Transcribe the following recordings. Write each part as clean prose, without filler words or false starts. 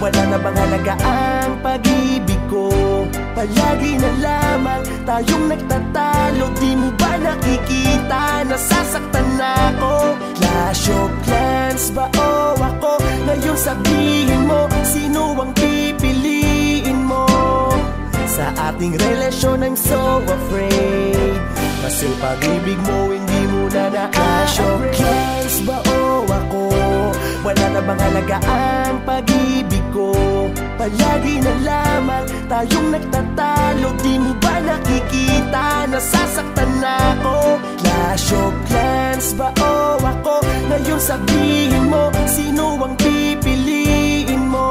Wala na bang halaga ang pag-ibig ko? Palagi na lamang tayong nagtatalo. Di mo ba nakikita, nasasaktan na ako? Clash of Clans ba o ako? Ngayon sabihin mo, sino ang pipiliin mo? Sa ating relasyon I'm so afraid, kasi pag-ibig mo hindi mo na na-clash of Clans ba o ako? Wala na bang halaga ang pag-ibig ko? Palagi na lamang tayong nagtatalo. Di mo ba nakikita, nasasaktan na ako? Clash of Clans ba o ako? Ngayon sabihin mo, sino ang pipiliin mo?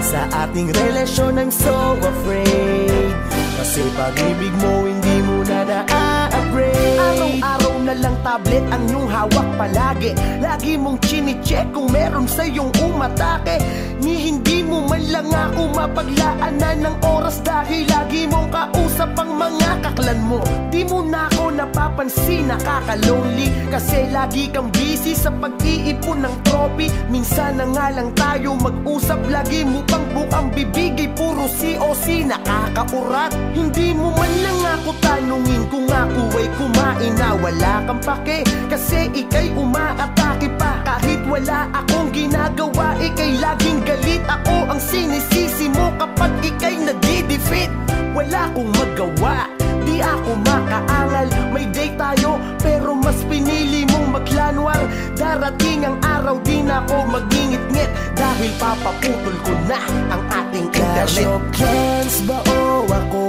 Sa ating relasyon I'm so afraid, kasi pag-ibig mo hindi mo na na-upgrade. Araw-araw na lang tablet ang iyong hawak palagi. Lagi mong chine-check kung meron sa iyong umatake. Ni hindi mo man lang ako mapaglaanan ng oras, dahil lagi mong kausap ang mga kaklan mo. Di mo na ako napapansin, nakaka-lonely, kasi lagi kang busy sa pag-iipon ng trophy. Minsan na nga lang tayo mag-usap, lagi mo pang bukang bibigay, puro COC, nakakaurat. Hindi mo man lang ako tanungin kung ako ay kumain na. Wala kang pake, kasi ikay umaatake pa. Kahit wala akong ginagawa, ikay laging galit. Ako ang sinisisi mo kapag ikay nadi-defeat. Wala akong magawa, di ako makaangal. May day tayo, pero mas pinili mong maglanwar. Darating ang araw, di na ako magingit-ngit, dahil papaputol ko na ang ating internet. Clash of Clans ba o ako?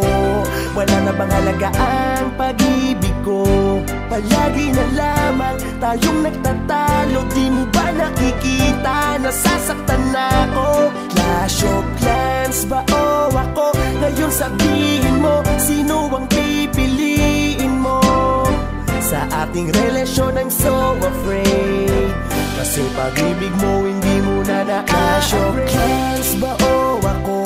Wala na bang halaga ang pag-ibig ko? Palagi na lamang tayong nagtatalo. Di mo ba nakikita, nasasaktan na ako? Clash of Clans ba o ako? Ngayon sabihin mo, sino ang pipiliin mo? Sa ating relasyon I'm so afraid, kasi pag-ibig mo hindi mo na na-clash of Clans ba o ako?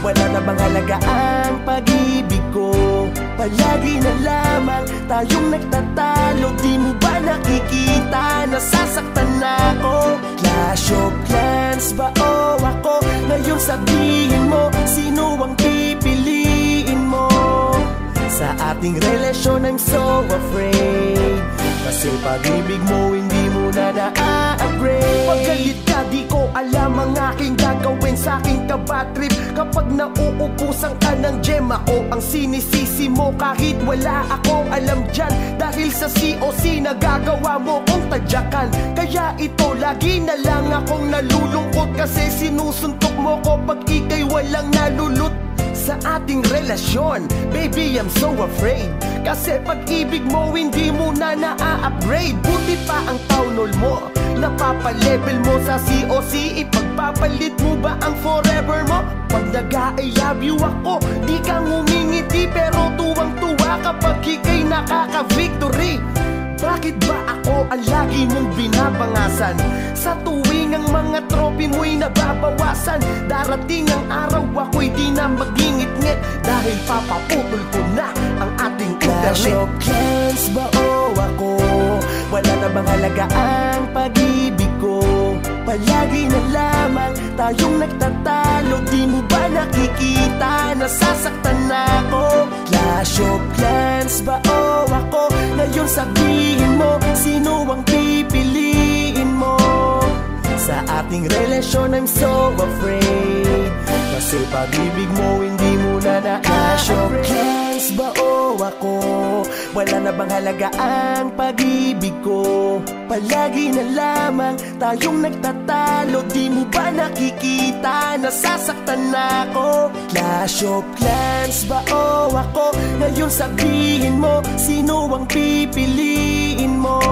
Wala na bang halaga ang pag-ibig ko? Palagi na lamang tayong nagtatalo. Di mo ba nakikita, nasasaktan na ako? Clash of Clans ba o ako? Ngayon sabihin mo, sino ang pipiliin mo? Sa ating relasyon I'm so afraid, kasi pag-ibig mo hindi mo na na-upgrade. Pag galit ka, di ko alam ang aking gagawin sa aking kabatrip. Kapag nauubusan ka ng gem, ako ang sinisisi mo. Kahit wala akong alam dyan, dahil sa COC nagagawa mo kong tadyakan. Kaya ito, lagi na lang akong nalulungkot, kasi sinusuntok mo ko pag ikay walang nalulut. Sa ating relasyon, baby, I'm so afraid, kasi pag-ibig mo hindi mo na na-upgrade. Buti pa ang taunol mo, napapalevel mo sa COC. Ipagpapalit mo ba ang forever mo? Pag nag-I love you ako, di ka ngumingiti, pero tuwang-tuwa kapag ikay nakaka-victory. Bakit ba ako ang lagi mong binabangasan? Sa tuwing ang mga trophy mo'y nababawasan. Darating ang araw, ako'y di na magingit-ngit, dahil papaputol ko na ang ating internet. Clash of Clans ba o ako? Wala na bang halaga ang pag-ibig ko? Palagi na lamang tayong nagtatalo. Di mo ba nakikita, nasasaktan na ako? Clash of Clans ba o ako? Ngayon sabihin mo, sino ang pipiliin mo? Sa ating relasyon I'm so afraid, kasi pag-ibig mo hindi mo na na-clash of Clans ba o ako? Wala na bang halaga ang pag-ibig ko? Palagi na lamang tayong nagtatalo. Di mo ba nakikita, nasasaktan na ako? Clash of Clans ba o ako? Ngayon sabihin mo, sino ang pipiliin mo?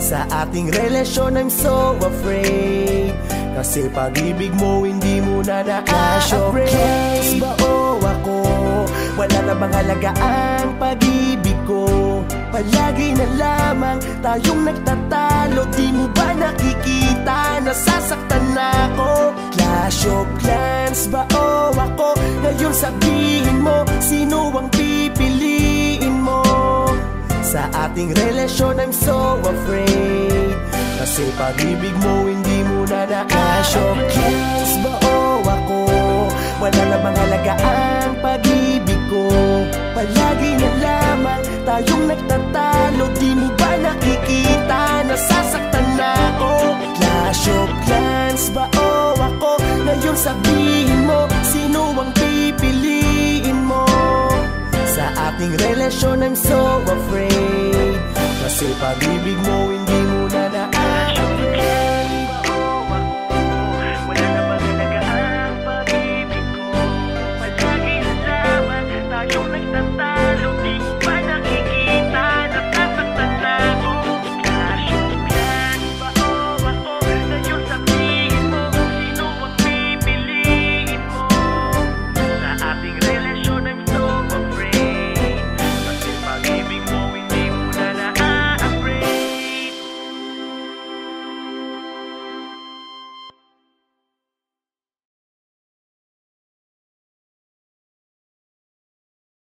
Sa ating relasyon I'm so afraid, kasi pag-ibig mo hindi mo na na-clash of Clans ba o ako? Wala na bang halaga ang pag-ibig ko? Palagi na lamang tayong nagtatalo. Di mo ba nakikita, nasasaktan na ako? Clash of Clans ba o ako? Ngayon sabihin mo, sino ang pipiliin mo? Sa ating relasyon I'm so afraid, kasi pag-ibig mo hindi mo na na-clash of Clans ba Talaga na bang halaga ang pag-ibig ko? Palagi na lamang tayong nagtatalo. Di mo ba nakikita, nasasaktan na ako? Clash of Clans ba o ako? Ngayon sabihin mo, sino ang pipiliin mo? Sa ating relasyon I'm so afraid, kasi pag-ibig mo hindi